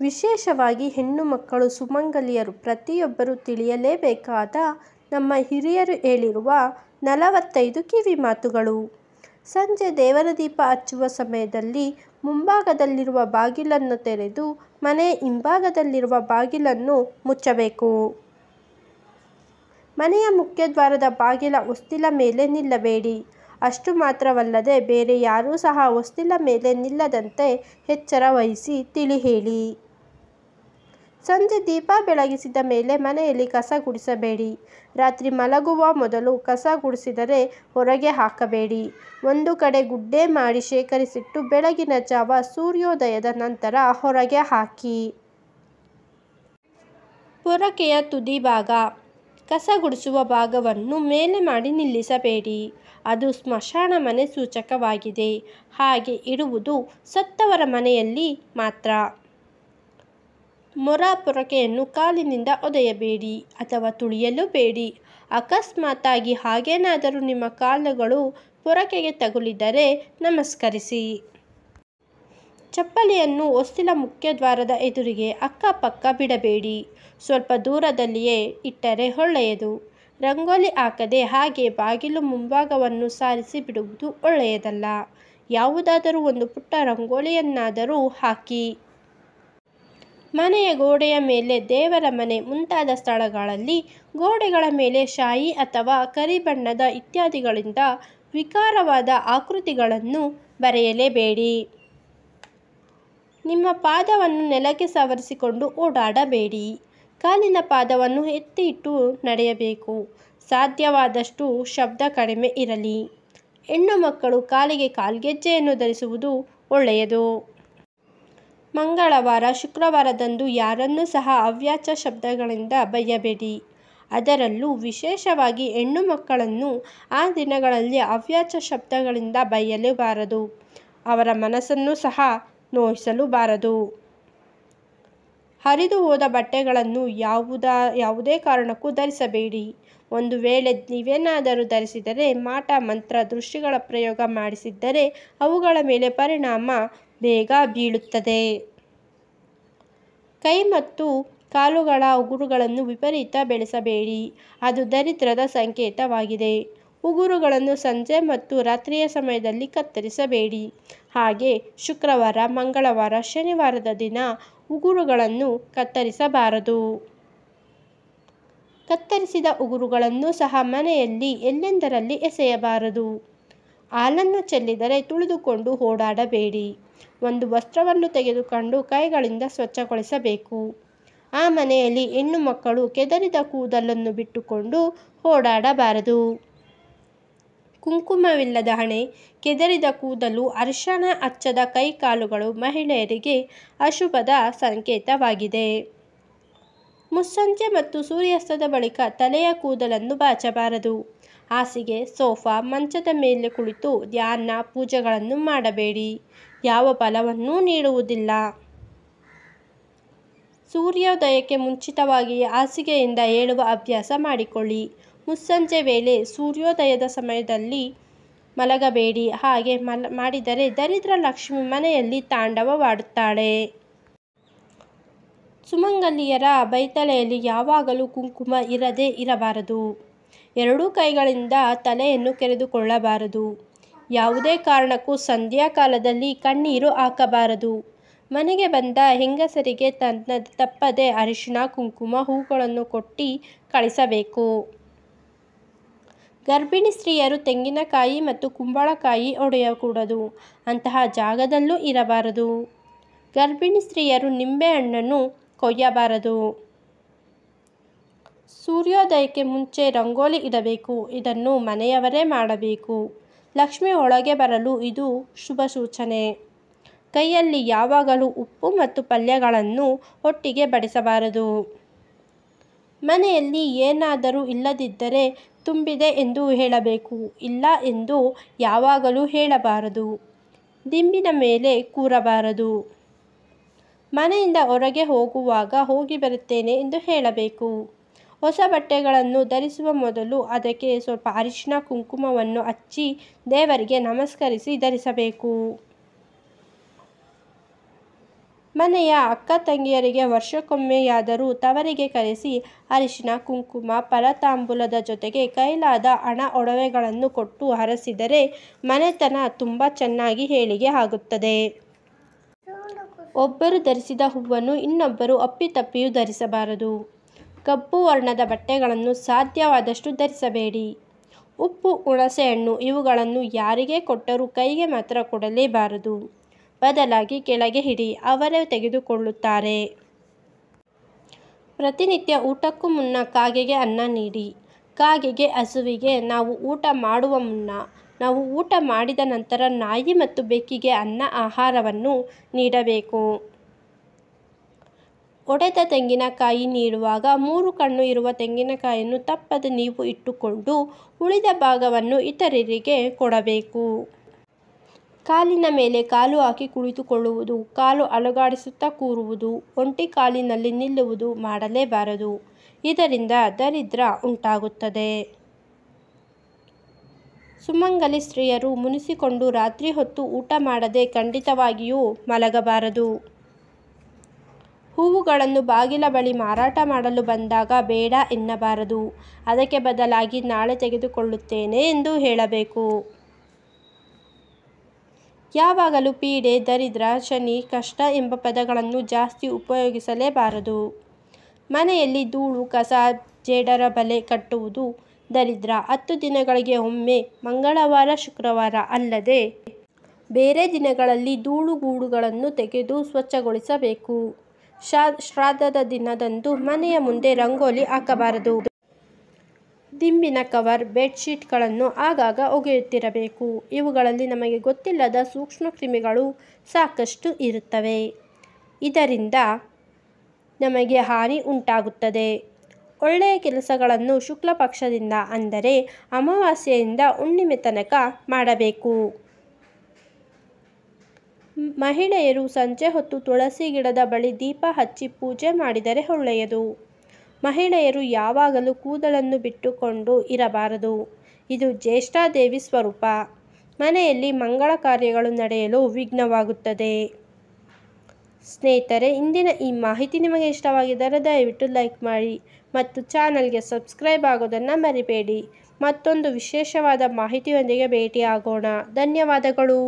ವಿಶೇಷವಾಗಿ ಹೆಣ್ಣು ಮಕ್ಕಳು ಸುಮಂಗಲಿಯರು ಪ್ರತಿಯೊಬ್ಬರೂ ತಿಳಿಯಲೇಬೇಕಾದ ನಮ್ಮ ಹಿರಿಯರು ಹೇಳಿರುವ 45 ಕಿವಿಮಾತುಗಳು. ಸಂಜೆ ದೇವರ ದೀಪ ಹಚ್ಚುವ ಸಮಯದಲ್ಲಿ ಮುಂಭಾಗದಲ್ಲಿರುವ ಬಾಗಿಲನ್ನು ತೆರೆದು ಮನೆಯ ಹಿಂಭಾಗದಲ್ಲಿರುವ ಬಾಗಿಲನ್ನು ಮುಚ್ಚಬೇಕು. ಮನೆಯ ಮುಖ್ಯದ್ವಾರದ ಬಾಗಿಲ ಹೊಸ್ತಿಲ ಮೇಲೆ ನಿಲ್ಲಬೇಡಿ. ಅಷ್ಟು ಮಾತ್ರವಲ್ಲದೆ ಬೇರೆ ಯಾರೂ ಸಹ ಹೊಸ್ತಿಲ ಮೇಲೆ ನಿಲ್ಲದಂತೆ ಎಚ್ಚರ ವಹಿಸಿ ತಿಳಿ ಹೇಳಿ. ಸಂಜೆ ದೀಪ ಬೆಳಗಿಸಿದ ಮೇಲೆ ಮನೆಯಲ್ಲಿ ಕಸ ಗುಡಿಸಬೇಡಿ. ರಾತ್ರಿ ಮಲಗುವ ಮೊದಲು ಕಸ ಗುಡಿಸಿದರೆ ಹೊರಗೆ ಹಾಕಬೇಡಿ. ಒಂದು ಕಡೆ ಗುಡ್ಡೆ ಮಾಡಿ ಶೇಖರಿಸಿಟ್ಟು ಬೆಳಗಿನ ಜಾವ ಸೂರ್ಯೋದಯದ ನಂತರ ಹೊರಗೆ ಹಾಕಿ. ಪೊರಕೆಯ ತುದಿ ಭಾಗ ಕಸ ಗುಡಿಸುವ ಭಾಗವನ್ನು ಮೇಲೆ ಮಾಡಿ ನಿಲ್ಲಿಸಬೇಡಿ. ಅದು ಸ್ಮಶಾನ ಮನೆ ಸೂಚಕವಾಗಿದೆ. ಹಾಗೆ ಇಡುವುದು ಸತ್ತವರ ಮನೆಯಲ್ಲಿ ಮಾತ್ರ. ಮೊರ ಪೊರಕೆಯನ್ನು ಕಾಲಿನಿಂದ ಒದೆಯಬೇಡಿ ಅಥವಾ ತುಳಿಯಲು ಬೇಡಿ. ಅಕಸ್ಮಾತಾಗಿ ಹಾಗೇನಾದರೂ ನಿಮ್ಮ ಕಾಲುಗಳು ಪೊರಕೆಗೆ ತಗುಲಿದರೆ ನಮಸ್ಕರಿಸಿ. ಚಪ್ಪಲಿಯನ್ನು ಹೊಸ್ತಿಲ ಮುಖ್ಯದ್ವಾರದ ಎದುರಿಗೆ ಅಕ್ಕಪಕ್ಕ ಬಿಡಬೇಡಿ. ಸ್ವಲ್ಪ ದೂರದಲ್ಲಿಯೇ ಇಟ್ಟರೆ ಒಳ್ಳೆಯದು. ರಂಗೋಲಿ ಹಾಕದೆ ಹಾಗೆ ಬಾಗಿಲು ಮುಂಭಾಗವನ್ನು ಸಾರಿಸಿ ಬಿಡುವುದು ಒಳ್ಳೆಯದಲ್ಲ. ಯಾವುದಾದರೂ ಒಂದು ಪುಟ್ಟ ರಂಗೋಲಿಯನ್ನಾದರೂ ಹಾಕಿ. ಮನೆಯ ಗೋಡೆಯ ಮೇಲೆ, ದೇವರ ಮನೆ ಮುಂತಾದ ಸ್ಥಳಗಳಲ್ಲಿ ಗೋಡೆಗಳ ಮೇಲೆ ಶಾಯಿ ಅಥವಾ ಕರಿ ಬಣ್ಣದ ಇತ್ಯಾದಿಗಳಿಂದ ವಿಕಾರವಾದ ಆಕೃತಿಗಳನ್ನು ಬರೆಯಲೇಬೇಡಿ. ನಿಮ್ಮ ಪಾದವನ್ನು ನೆಲಕ್ಕೆ ಸವರಿಸಿಕೊಂಡು ಓಡಾಡಬೇಡಿ. ಕಾಲಿನ ಪಾದವನ್ನು ಎತ್ತಿ ಇಟ್ಟು ನಡೆಯಬೇಕು. ಸಾಧ್ಯವಾದಷ್ಟು ಶಬ್ದ ಕಡಿಮೆ ಇರಲಿ. ಹೆಣ್ಣು ಮಕ್ಕಳು ಕಾಲಿಗೆ ಕಾಲ್ಗೆಜ್ಜೆಯನ್ನು ಧರಿಸುವುದು ಒಳ್ಳೆಯದು. ಮಂಗಳವಾರ, ಶುಕ್ರವಾರದಂದು ಯಾರನ್ನೂ ಸಹ ಅವ್ಯಾಚ್ಯ ಶಬ್ದಗಳಿಂದ ಬೈಯಬೇಡಿ. ಅದರಲ್ಲೂ ವಿಶೇಷವಾಗಿ ಹೆಣ್ಣು ಮಕ್ಕಳನ್ನು ಆ ದಿನಗಳಲ್ಲಿ ಅವ್ಯಾಚ್ಯ ಶಬ್ದಗಳಿಂದ ಬೈಯಲೇಬಾರದು. ಅವರ ಮನಸ್ಸನ್ನು ಸಹ ನೋಯಿಸಲೂಬಾರದು. ಹರಿದು ಹೋದ ಬಟ್ಟೆಗಳನ್ನು ಯಾವುದೇ ಕಾರಣಕ್ಕೂ ಧರಿಸಬೇಡಿ. ಒಂದು ವೇಳೆ ನೀವೇನಾದರೂ ಧರಿಸಿದರೆ ಮಾಟ ಮಂತ್ರ ದೃಷ್ಟಿಗಳ ಪ್ರಯೋಗ ಮಾಡಿಸಿದ್ದರೆ ಅವುಗಳ ಮೇಲೆ ಪರಿಣಾಮ ಬೇಗ ಬೀಳುತ್ತದೆ. ಕೈ ಮತ್ತು ಕಾಲುಗಳ ಉಗುರುಗಳನ್ನು ವಿಪರೀತ ಬೆಳೆಸಬೇಡಿ. ಅದು ದರಿದ್ರದ ಸಂಕೇತವಾಗಿದೆ. ಉಗುರುಗಳನ್ನು ಸಂಜೆ ಮತ್ತು ರಾತ್ರಿಯ ಸಮಯದಲ್ಲಿ ಕತ್ತರಿಸಬೇಡಿ. ಹಾಗೆ ಶುಕ್ರವಾರ, ಮಂಗಳವಾರ, ಶನಿವಾರದ ದಿನ ಉಗುರುಗಳನ್ನು ಕತ್ತರಿಸಬಾರದು. ಕತ್ತರಿಸಿದ ಉಗುರುಗಳನ್ನು ಸಹ ಮನೆಯಲ್ಲಿ ಎಲ್ಲೆಂದರಲ್ಲಿ ಎಸೆಯಬಾರದು. ಹಾಲನ್ನು ಚೆಲ್ಲಿದರೆ ತುಳಿದುಕೊಂಡು ಓಡಾಡಬೇಡಿ. ಒಂದು ವಸ್ತ್ರವನ್ನು ತೆಗೆದುಕೊಂಡು ಕೈಗಳಿಂದ ಸ್ವಚ್ಛಗೊಳಿಸಬೇಕು. ಆ ಮನೆಯಲ್ಲಿ ಹೆಣ್ಣು ಮಕ್ಕಳು ಕೆದರಿದ ಕೂದಲನ್ನು ಬಿಟ್ಟುಕೊಂಡು ಓಡಾಡಬಾರದು. ಕುಂಕುಮವಿಲ್ಲದ ಹಣೆ, ಕೆದರಿದ ಕೂದಲು, ಅರಿಶಿಣ ಹಚ್ಚದ ಕೈ ಕಾಲುಗಳು ಮಹಿಳೆಯರಿಗೆ ಅಶುಭದ ಸಂಕೇತವಾಗಿದೆ. ಮುಸ್ಸಂಜೆ ಮತ್ತು ಸೂರ್ಯಾಸ್ತದ ಬಳಿಕ ತಲೆಯ ಕೂದಲನ್ನು ಬಾಚಬಾರದು. ಹಾಸಿಗೆ, ಸೋಫಾ, ಮಂಚದ ಮೇಲೆ ಕುಳಿತು ಧ್ಯಾನ, ಪೂಜೆಗಳನ್ನು ಮಾಡಬೇಡಿ. ಯಾವ ಫಲವನ್ನೂ ನೀಡುವುದಿಲ್ಲ. ಸೂರ್ಯೋದಯಕ್ಕೆ ಮುಂಚಿತವಾಗಿಯೇ ಹಾಸಿಗೆಯಿಂದ ಏಳುವ ಅಭ್ಯಾಸ ಮಾಡಿಕೊಳ್ಳಿ. ಮುಸ್ಸಂಜೆ ವೇಳೆ ಸೂರ್ಯೋದಯದ ಸಮಯದಲ್ಲಿ ಮಲಗಬೇಡಿ. ಹಾಗೆ ಮಾಡಿದರೆ ದರಿದ್ರ ಲಕ್ಷ್ಮಿ ಮನೆಯಲ್ಲಿ ತಾಂಡವವಾಡುತ್ತಾಳೆ. ಸುಮಂಗಲಿಯರ ಬೈತಲೆಯಲ್ಲಿ ಯಾವಾಗಲೂ ಕುಂಕುಮ ಇರದೇ ಇರಬಾರದು. ಎರಡೂ ಕೈಗಳಿಂದ ತಲೆಯನ್ನು ಕೆರೆದುಕೊಳ್ಳಬಾರದು. ಯಾವುದೇ ಕಾರಣಕ್ಕೂ ಸಂಧ್ಯಾ ಕಾಲದಲ್ಲಿ ಕಣ್ಣೀರು ಹಾಕಬಾರದು. ಮನೆಗೆ ಬಂದ ಹೆಂಗಸರಿಗೆ ತಪ್ಪದೆ ಅರಿಶಿಣ, ಕುಂಕುಮ, ಹೂಗಳನ್ನು ಕೊಟ್ಟು ಕಳಿಸಬೇಕು. ಗರ್ಭಿಣಿ ಸ್ತ್ರೀಯರು ತೆಂಗಿನಕಾಯಿ ಮತ್ತು ಕುಂಬಳಕಾಯಿ ಒಡೆಯಕೂಡದು. ಅಂತಹ ಜಾಗದಲ್ಲೂ ಇರಬಾರದು. ಗರ್ಭಿಣಿ ಸ್ತ್ರೀಯರು ನಿಂಬೆ ಹಣ್ಣನ್ನು ಕೊಯ್ಯಬಾರದು. ಸೂರ್ಯೋದಯಕ್ಕೆ ಮುಂಚೆ ರಂಗೋಲಿ ಇಡಬೇಕು. ಇದನ್ನು ಮನೆಯವರೇ ಮಾಡಬೇಕು. ಲಕ್ಷ್ಮಿ ಒಳಗೆ ಬರಲು ಇದು ಶುಭ ಸೂಚನೆ. ಕೈಯಲ್ಲಿ ಯಾವಾಗಲೂ ಉಪ್ಪು ಮತ್ತು ಪಲ್ಯಗಳನ್ನು ಒಟ್ಟಿಗೆ ಬಡಿಸಬಾರದು. ಮನೆಯಲ್ಲಿ ಏನಾದರೂ ಇಲ್ಲದಿದ್ದರೆ ತುಂಬಿದೆ ಎಂದು ಹೇಳಬೇಕು. ಇಲ್ಲ ಎಂದು ಯಾವಾಗಲೂ ಹೇಳಬಾರದು. ದಿಂಬಿನ ಮೇಲೆ ಕೂರಬಾರದು. ಮನೆಯಿಂದ ಹೊರಗೆ ಹೋಗುವಾಗ ಹೋಗಿ ಬರುತ್ತೇನೆ ಎಂದು ಹೇಳಬೇಕು. ಹೊಸ ಬಟ್ಟೆಗಳನ್ನು ಧರಿಸುವ ಮೊದಲು ಅದಕ್ಕೆ ಸ್ವಲ್ಪ ಅರಿಶಿಣ, ಕುಂಕುಮವನ್ನು ಹಚ್ಚಿ ದೇವರಿಗೆ ನಮಸ್ಕರಿಸಿ ಧರಿಸಬೇಕು. ಮನೆಯ ಅಕ್ಕ ತಂಗಿಯರಿಗೆ ವರ್ಷಕ್ಕೊಮ್ಮೆಯಾದರೂ ತವರಿಗೆ ಕರೆಸಿ ಅರಿಶಿನ ಕುಂಕುಮ ಫಲತಾಂಬೂಲದ ಜೊತೆಗೆ ಕೈಲಾದ ಹಣ ಒಡವೆಗಳನ್ನು ಕೊಟ್ಟು ಹರಸಿದರೆ ಮನೆತನ ತುಂಬ ಚೆನ್ನಾಗಿ ಏಳಿಗೆ ಆಗುತ್ತದೆ. ಒಬ್ಬರು ಧರಿಸಿದ ಹೂವನ್ನು ಇನ್ನೊಬ್ಬರು ಅಪ್ಪಿತಪ್ಪಿಯೂ ಧರಿಸಬಾರದು. ಕಪ್ಪು ವರ್ಣದ ಬಟ್ಟೆಗಳನ್ನು ಸಾಧ್ಯವಾದಷ್ಟು ಧರಿಸಬೇಡಿ. ಉಪ್ಪು, ಹುಣಸೆಹಣ್ಣು ಇವುಗಳನ್ನು ಯಾರಿಗೆ ಕೊಟ್ಟರೂ ಕೈಗೆ ಮಾತ್ರ ಕೊಡಲೇಬಾರದು. ಬದಲಾಗಿ ಕೆಳಗೆ ಇಡಿ, ಅವರೇ ತೆಗೆದುಕೊಳ್ಳುತ್ತಾರೆ. ಪ್ರತಿನಿತ್ಯ ಊಟಕ್ಕೂ ಮುನ್ನ ಕಾಗೆಗೆ ಅನ್ನ ನೀಡಿ. ಕಾಗೆಗೆ, ಹಸುವಿಗೆ ನಾವು ಊಟ ಮಾಡುವ ಮುನ್ನ, ನಾವು ಊಟ ಮಾಡಿದ ನಂತರ ನಾಯಿ ಮತ್ತು ಬೆಕ್ಕಿಗೆ ಆಹಾರವನ್ನು ನೀಡಬೇಕು. ಒಡೆದ ತೆಂಗಿನಕಾಯಿ ನೀಡುವಾಗ 3 ಕಣ್ಣು ಇರುವ ತೆಂಗಿನಕಾಯಿಯನ್ನು ತಪ್ಪದೆ ನೀವು ಇಟ್ಟುಕೊಂಡು ಉಳಿದ ಭಾಗವನ್ನು ಇತರರಿಗೆ ಕೊಡಬೇಕು. ಕಾಲಿನ ಮೇಲೆ ಕಾಲು ಹಾಕಿ ಕುಳಿತುಕೊಳ್ಳುವುದು, ಕಾಲು ಅಲುಗಾಡಿಸುತ್ತಾ ಕೂರುವುದು, ಒಂಟಿ ಕಾಲಿನಲ್ಲಿ ನಿಲ್ಲುವುದು ಮಾಡಲೇಬಾರದು. ಇದರಿಂದ ದರಿದ್ರ ಉಂಟಾಗುತ್ತದೆ. ಸುಮಂಗಲಿ ಸ್ತ್ರೀಯರು ಮುನಿಸಿಕೊಂಡು ರಾತ್ರಿ ಹೊತ್ತು ಊಟ ಮಾಡದೆ ಖಂಡಿತವಾಗಿಯೂ ಮಲಗಬಾರದು. ಹೂವುಗಳನ್ನು ಬಾಗಿಲ ಬಳಿ ಮಾರಾಟ ಮಾಡಲು ಬಂದಾಗ ಬೇಡ ಎನ್ನಬಾರದು. ಅದಕ್ಕೆ ಬದಲಾಗಿ ನಾಳೆ ತೆಗೆದುಕೊಳ್ಳುತ್ತೇನೆ ಎಂದು ಹೇಳಬೇಕು. ಯಾವಾಗಲೂ ಪೀಡೆ, ದರಿದ್ರ, ಶನಿ, ಕಷ್ಟ ಎಂಬ ಪದಗಳನ್ನು ಜಾಸ್ತಿ ಉಪಯೋಗಿಸಲೇಬಾರದು. ಮನೆಯಲ್ಲಿ ಧೂಳು, ಕಸ, ಜೇಡರ ಬಲೆ ಕಟ್ಟುವುದು ದರಿದ್ರ. 10 ದಿನಗಳಿಗೆ ಒಮ್ಮೆ ಮಂಗಳವಾರ, ಶುಕ್ರವಾರ ಅಲ್ಲದೆ ಬೇರೆ ದಿನಗಳಲ್ಲಿ ಧೂಳು ಗೂಡುಗಳನ್ನು ತೆಗೆದು ಸ್ವಚ್ಛಗೊಳಿಸಬೇಕು. ಶ್ರಾದ್ದದ ದಿನದಂದು ಮನೆಯ ಮುಂದೆ ರಂಗೋಲಿ ಹಾಕಬಾರದು. ದಿಂಬಿನ ಕವರ್, ಬೆಡ್ಶೀಟ್ಗಳನ್ನು ಆಗಾಗ ಒಗೆಯುತ್ತಿರಬೇಕು. ಇವುಗಳಲ್ಲಿ ನಮಗೆ ಗೊತ್ತಿಲ್ಲದ ಸೂಕ್ಷ್ಮ ಕ್ರಿಮಿಗಳು ಸಾಕಷ್ಟು ಇರುತ್ತವೆ. ಇದರಿಂದ ನಮಗೆ ಹಾನಿ ಉಂಟಾಗುತ್ತದೆ. ಒಳ್ಳೆಯ ಕೆಲಸಗಳನ್ನು ಶುಕ್ಲ ಪಕ್ಷದಿಂದ ಅಂದರೆ ಅಮಾವಾಸ್ಯೆಯಿಂದ ಹುಣ್ಣಿಮೆ ತನಕ ಮಾಡಬೇಕು. ಮಹಿಳೆಯರು ಸಂಜೆ ಹೊತ್ತು ತುಳಸಿ ಗಿಡದ ಬಳಿ ದೀಪ ಹಚ್ಚಿ ಪೂಜೆ ಮಾಡಿದರೆ ಒಳ್ಳೆಯದು. ಮಹಿಳೆಯರು ಯಾವಾಗಲೂ ಕೂದಲನ್ನು ಬಿಟ್ಟುಕೊಂಡು ಇರಬಾರದು. ಇದು ಜ್ಯೇಷ್ಠಾದೇವಿ ಸ್ವರೂಪ. ಮನೆಯಲ್ಲಿ ಮಂಗಳ ಕಾರ್ಯಗಳು ನಡೆಯಲು ವಿಘ್ನವಾಗುತ್ತದೆ. ಸ್ನೇಹಿತರೆ, ಇಂದಿನ ಈ ಮಾಹಿತಿ ನಿಮಗೆ ಇಷ್ಟವಾಗಿದ್ದರೆ ದಯವಿಟ್ಟು ಲೈಕ್ ಮಾಡಿ ಮತ್ತು ಚಾನಲ್ಗೆ ಸಬ್ಸ್ಕ್ರೈಬ್ ಆಗೋದನ್ನು ಮರಿಬೇಡಿ. ಮತ್ತೊಂದು ವಿಶೇಷವಾದ ಮಾಹಿತಿಯೊಂದಿಗೆ ಭೇಟಿಯಾಗೋಣ. ಧನ್ಯವಾದಗಳು.